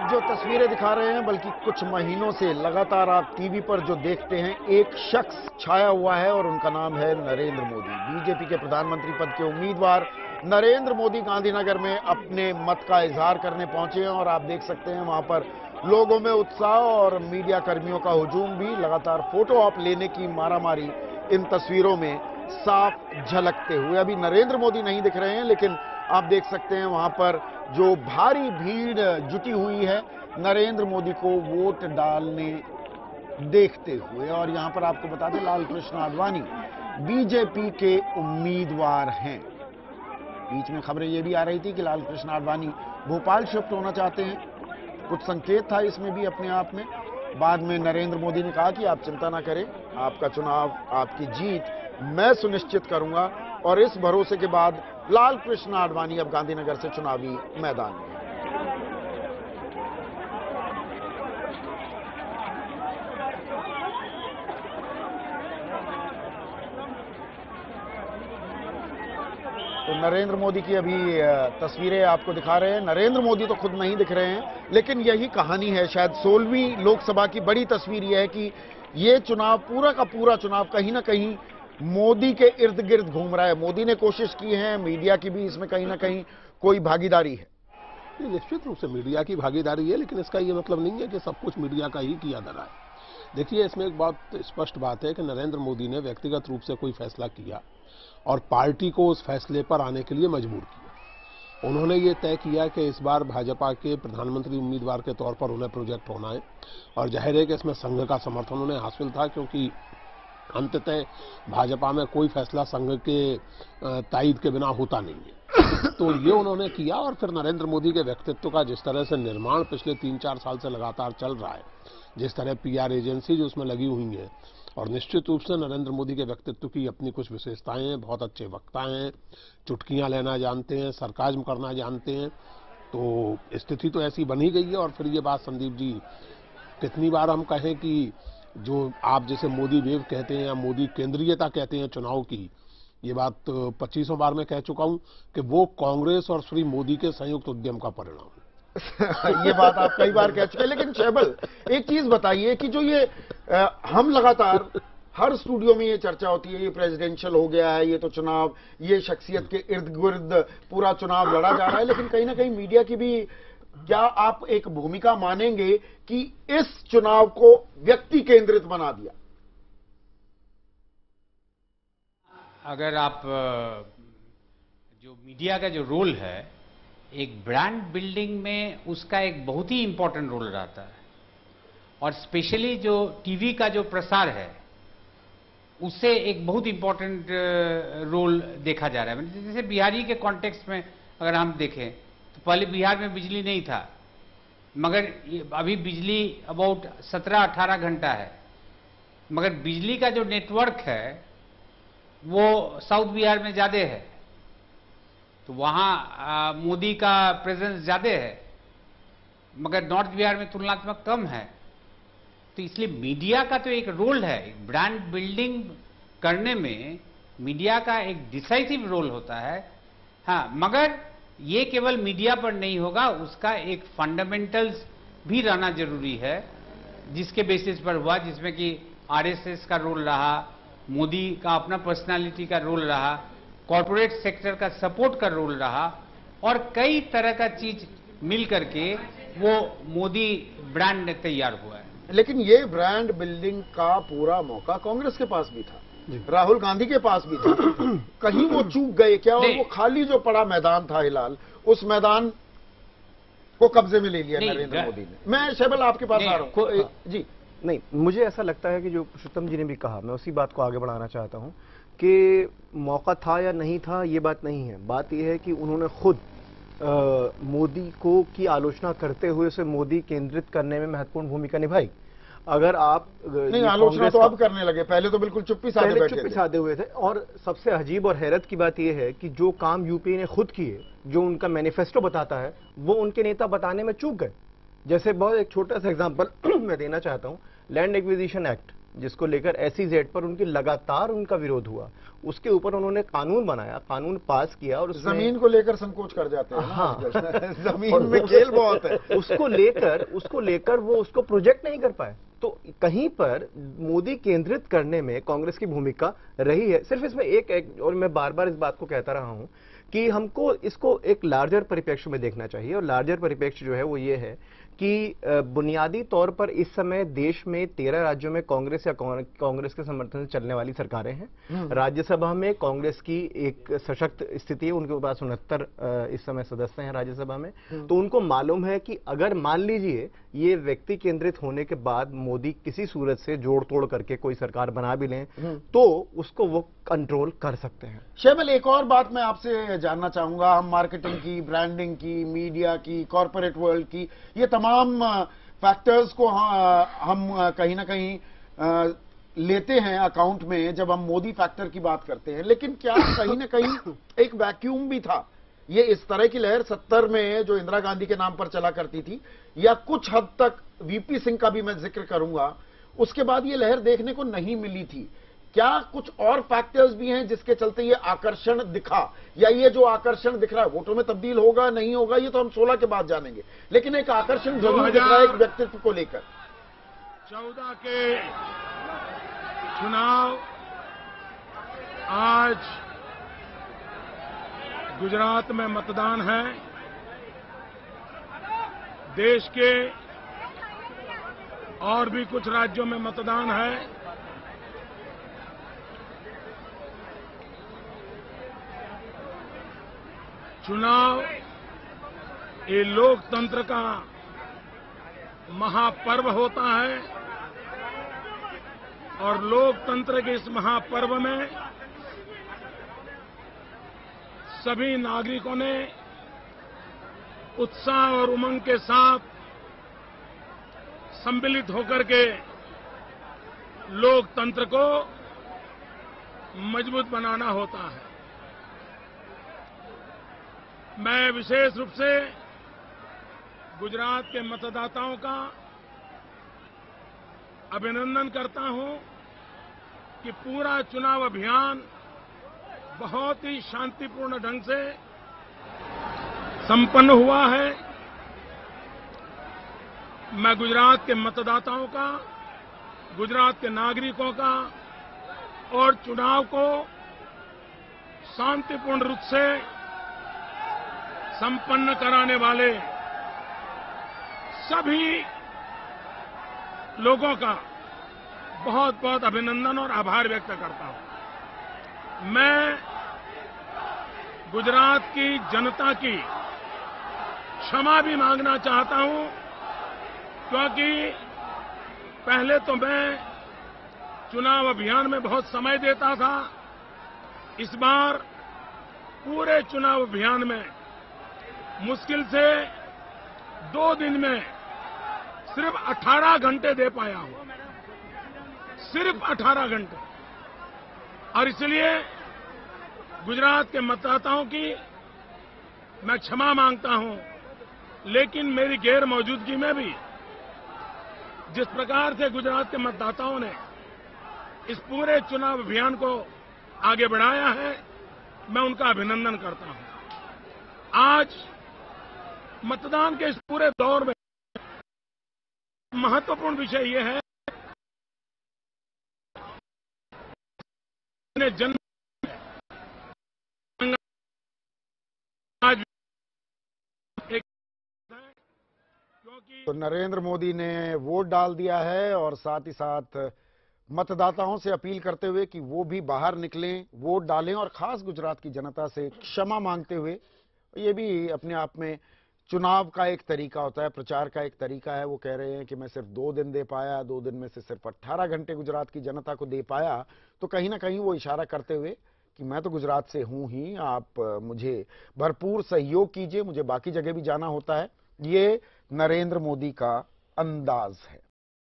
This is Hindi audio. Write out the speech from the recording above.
जो तस्वीरें दिखा रहे हैं, बल्कि कुछ महीनों से लगातार आप टीवी पर जो देखते हैं, एक शख्स छाया हुआ है और उनका नाम है नरेंद्र मोदी। बीजेपी के प्रधानमंत्री पद के उम्मीदवार नरेंद्र मोदी गांधीनगर में अपने मत का इजहार करने पहुंचे हैं और आप देख सकते हैं वहां पर लोगों में उत्साह और मीडिया कर्मियों का हुजूम भी। लगातार फोटो ऑप लेने की मारामारी इन तस्वीरों में साफ झलकते हुए। अभी नरेंद्र मोदी नहीं दिख रहे हैं, लेकिन आप देख सकते हैं वहां पर जो भारी भीड़ जुटी हुई है नरेंद्र मोदी को वोट डालने देखते हुए। और यहां पर आपको बता दें, लाल कृष्ण आडवाणी बीजेपी के उम्मीदवार हैं। बीच में खबरें यह भी आ रही थी कि लाल कृष्ण आडवाणी भोपाल शिफ्ट होना चाहते हैं, कुछ संकेत था इसमें भी अपने आप में। बाद में नरेंद्र मोदी ने कहा कि आप चिंता ना करें, आपका चुनाव, आपकी जीत मैं सुनिश्चित करूंगा। और इस भरोसे के बाद लाल कृष्ण आडवाणी अब गांधीनगर से चुनावी मैदान में। तो नरेंद्र मोदी की अभी तस्वीरें आपको दिखा रहे हैं। नरेंद्र मोदी तो खुद नहीं दिख रहे हैं, लेकिन यही कहानी है शायद 16वीं लोकसभा की बड़ी तस्वीर यह है कि ये चुनाव, पूरा का पूरा चुनाव कहीं ना कहीं मोदी के इर्द गिर्द घूम रहा है। मोदी ने कोशिश की है, मीडिया की भी इसमें कहीं ना कहीं कोई भागीदारी है। निश्चित रूप से मीडिया की भागीदारी है, लेकिन इसका ये मतलब नहीं है कि सब कुछ मीडिया का ही किया जा रहा है। देखिए, इसमें एक बात स्पष्ट बात है कि नरेंद्र मोदी ने व्यक्तिगत रूप से कोई फैसला किया और पार्टी को उस फैसले पर आने के लिए मजबूर किया। उन्होंने ये तय किया कि इस बार भाजपा के प्रधानमंत्री उम्मीदवार के तौर पर उन्हें प्रोजेक्ट होना है, और जाहिर है कि इसमें संघ का समर्थन उन्हें हासिल था, क्योंकि अंततः भाजपा में कोई फैसला संघ के तायद के बिना होता नहीं है। तो ये उन्होंने किया, और फिर नरेंद्र मोदी के व्यक्तित्व का जिस तरह से निर्माण पिछले 3-4 साल से लगातार चल रहा है, जिस तरह पीआर एजेंसी जो उसमें लगी हुई है, और निश्चित रूप से नरेंद्र मोदी के व्यक्तित्व की अपनी कुछ विशेषताएं हैं। बहुत अच्छे वक्ता हैं, चुटकियां लेना जानते हैं, सरकाज़्म करना जानते हैं। तो स्थिति तो ऐसी बनी गई है। और फिर ये बात संदीप जी, कितनी बार हम कहें कि जो आप जैसे मोदी वेव कहते हैं या मोदी केंद्रीयता कहते हैं चुनाव की, ये बात 25 बार मैं कह चुका हूं कि वो कांग्रेस और श्री मोदी के संयुक्त उद्यम का परिणाम है। ये बात आप कई बार कह चुके हैं। लेकिन शहबल, एक चीज बताइए कि जो ये हम लगातार हर स्टूडियो में ये चर्चा होती है, ये प्रेसिडेंशियल हो गया है, ये तो चुनाव, ये शख्सियत के इर्द गिर्द पूरा चुनाव लड़ा जा रहा है, लेकिन कहीं ना कहीं मीडिया की भी, क्या आप एक भूमिका मानेंगे कि इस चुनाव को व्यक्ति केंद्रित बना दिया? अगर आप जो मीडिया का जो रोल है, एक ब्रांड बिल्डिंग में उसका एक बहुत ही इंपॉर्टेंट रोल रहता है, और स्पेशली जो टीवी का जो प्रसार है उससे एक बहुत इंपॉर्टेंट रोल देखा जा रहा है। जैसे बिहारी के कॉन्टेक्स्ट में अगर हम देखें तो पहले बिहार में बिजली नहीं था, मगर अभी बिजली अबाउट 17-18 घंटा है, मगर बिजली का जो नेटवर्क है वो साउथ बिहार में ज़्यादा है, तो वहाँ मोदी का प्रेजेंस ज़्यादा है, मगर नॉर्थ बिहार में तुलनात्मक कम है। तो इसलिए मीडिया का तो एक रोल है, एक ब्रांड बिल्डिंग करने में मीडिया का एक डिसाइसिव रोल होता है। हाँ, मगर ये केवल मीडिया पर नहीं होगा, उसका एक फंडामेंटल्स भी रहना जरूरी है, जिसके बेसिस पर हुआ, जिसमें कि आरएसएस का रोल रहा, मोदी का अपना पर्सनालिटी का रोल रहा, कॉर्पोरेट सेक्टर का सपोर्ट का रोल रहा, और कई तरह का चीज मिल करके वो मोदी ब्रांड तैयार हुआ है। लेकिन ये ब्रांड बिल्डिंग का पूरा मौका कांग्रेस के पास भी था, राहुल गांधी के पास भी था। कहीं वो चूक गए क्या? और वो खाली जो पड़ा मैदान था हिलाल, उस मैदान को कब्जे में ले लिया नरेंद्र मोदी ने। मैं शहबल आपके पास आ रहा हूं जी। नहीं, मुझे ऐसा लगता है कि जो पुरुषोत्तम जी ने भी कहा, मैं उसी बात को आगे बढ़ाना चाहता हूं कि मौका था या नहीं था, ये बात नहीं है। बात यह है कि उन्होंने खुद मोदी को की आलोचना करते हुए उसे मोदी केंद्रित करने में महत्वपूर्ण भूमिका निभाई। अगर आप नहीं, आलोचना तो अब करने लगे, पहले तो बिल्कुल चुप्पी साधे हुए थे। और सबसे अजीब और हैरत की बात यह है कि जो काम यूपी ने खुद किए, जो उनका मैनिफेस्टो बताता है, वो उनके नेता बताने में चूक गए। जैसे बहुत एक छोटा सा एग्जांपल मैं देना चाहता हूं, लैंड एक्विजिशन एक्ट जिसको लेकर SEZ पर उनकी लगातार उनका विरोध हुआ, उसके ऊपर उन्होंने कानून बनाया, कानून पास किया और जमीन को लेकर संकोच कर जाते हैं। हाँ जमीन में खेल बहुत है। उसको लेकर वो उसको प्रोजेक्ट नहीं कर पाए। तो कहीं पर मोदी केंद्रित करने में कांग्रेस की भूमिका रही है। सिर्फ इसमें एक और मैं बार बार इस बात को कहता रहा हूं कि हमको इसको एक लार्जर परिप्रेक्ष्य में देखना चाहिए, और लार्जर परिप्रेक्ष्य जो है वो ये है कि बुनियादी तौर पर इस समय देश में 13 राज्यों में कांग्रेस या कांग्रेस के समर्थन से चलने वाली सरकारें हैं। राज्यसभा में कांग्रेस की एक सशक्त स्थिति है, उनके पास 69 इस समय सदस्य हैं राज्यसभा में। तो उनको मालूम है कि अगर मान लीजिए ये व्यक्ति केंद्रित होने के बाद मोदी किसी सूरत से जोड़ तोड़ करके कोई सरकार बना भी लें तो उसको वो कंट्रोल कर सकते हैं। शैमल, एक और बात मैं आपसे जानना चाहूंगा। हम मार्केटिंग की, ब्रांडिंग की, मीडिया की, कॉर्पोरेट वर्ल्ड की, ये तमाम फैक्टर्स को हम कहीं ना कहीं लेते हैं अकाउंट में जब हम मोदी फैक्टर की बात करते हैं। लेकिन क्या कहीं ना कहीं एक वैक्यूम भी था? ये इस तरह की लहर 70 में जो इंदिरा गांधी के नाम पर चला करती थी, या कुछ हद तक VP सिंह का भी मैं जिक्र करूंगा, उसके बाद ये लहर देखने को नहीं मिली थी। क्या कुछ और फैक्टर्स भी हैं जिसके चलते ये आकर्षण दिखा, या ये जो आकर्षण दिख रहा है वोटों में तब्दील होगा नहीं होगा ये तो हम 16 के बाद जानेंगे, लेकिन एक आकर्षण जरूर दिख रहा है एक व्यक्तित्व को लेकर। 14 के चुनाव आज गुजरात में मतदान है। देश के और भी कुछ राज्यों में मतदान है। चुनाव ये लोकतंत्र का महापर्व होता है, और लोकतंत्र के इस महापर्व में सभी नागरिकों ने उत्साह और उमंग के साथ सम्मिलित होकर के लोकतंत्र को मजबूत बनाना होता है। मैं विशेष रूप से गुजरात के मतदाताओं का अभिनंदन करता हूं कि पूरा चुनाव अभियान बहुत ही शांतिपूर्ण ढंग से संपन्न हुआ है। मैं गुजरात के मतदाताओं का, गुजरात के नागरिकों का और चुनाव को शांतिपूर्ण रूप से संपन्न कराने वाले सभी लोगों का बहुत बहुत अभिनंदन और आभार व्यक्त करता हूं। मैं गुजरात की जनता की क्षमा भी मांगना चाहता हूं, क्योंकि पहले तो मैं चुनाव अभियान में बहुत समय देता था। इस बार पूरे चुनाव अभियान में मुश्किल से 2 दिन में सिर्फ 18 घंटे दे पाया हूं, सिर्फ 18 घंटे। और इसलिए गुजरात के मतदाताओं की मैं क्षमा मांगता हूं, लेकिन मेरी गैर मौजूदगी में भी जिस प्रकार से गुजरात के मतदाताओं ने इस पूरे चुनाव अभियान को आगे बढ़ाया है, मैं उनका अभिनंदन करता हूं। आज मतदान के इस पूरे दौर में महत्वपूर्ण विषय यह है जन आज एक क्योंकि तो नरेंद्र मोदी ने वोट डाल दिया है और साथ ही साथ मतदाताओं से अपील करते हुए कि वो भी बाहर निकलें, वोट डालें और खास गुजरात की जनता से क्षमा मांगते हुए, ये भी अपने आप में चुनाव का एक तरीका होता है, प्रचार का एक तरीका है। वो कह रहे हैं कि मैं सिर्फ 2 दिन दे पाया, 2 दिन में से सिर्फ 18 घंटे गुजरात की जनता को दे पाया, तो कहीं ना कहीं वो इशारा करते हुए कि मैं तो गुजरात से हूं ही, आप मुझे भरपूर सहयोग कीजिए, मुझे बाकी जगह भी जाना होता है। ये नरेंद्र मोदी का अंदाज है।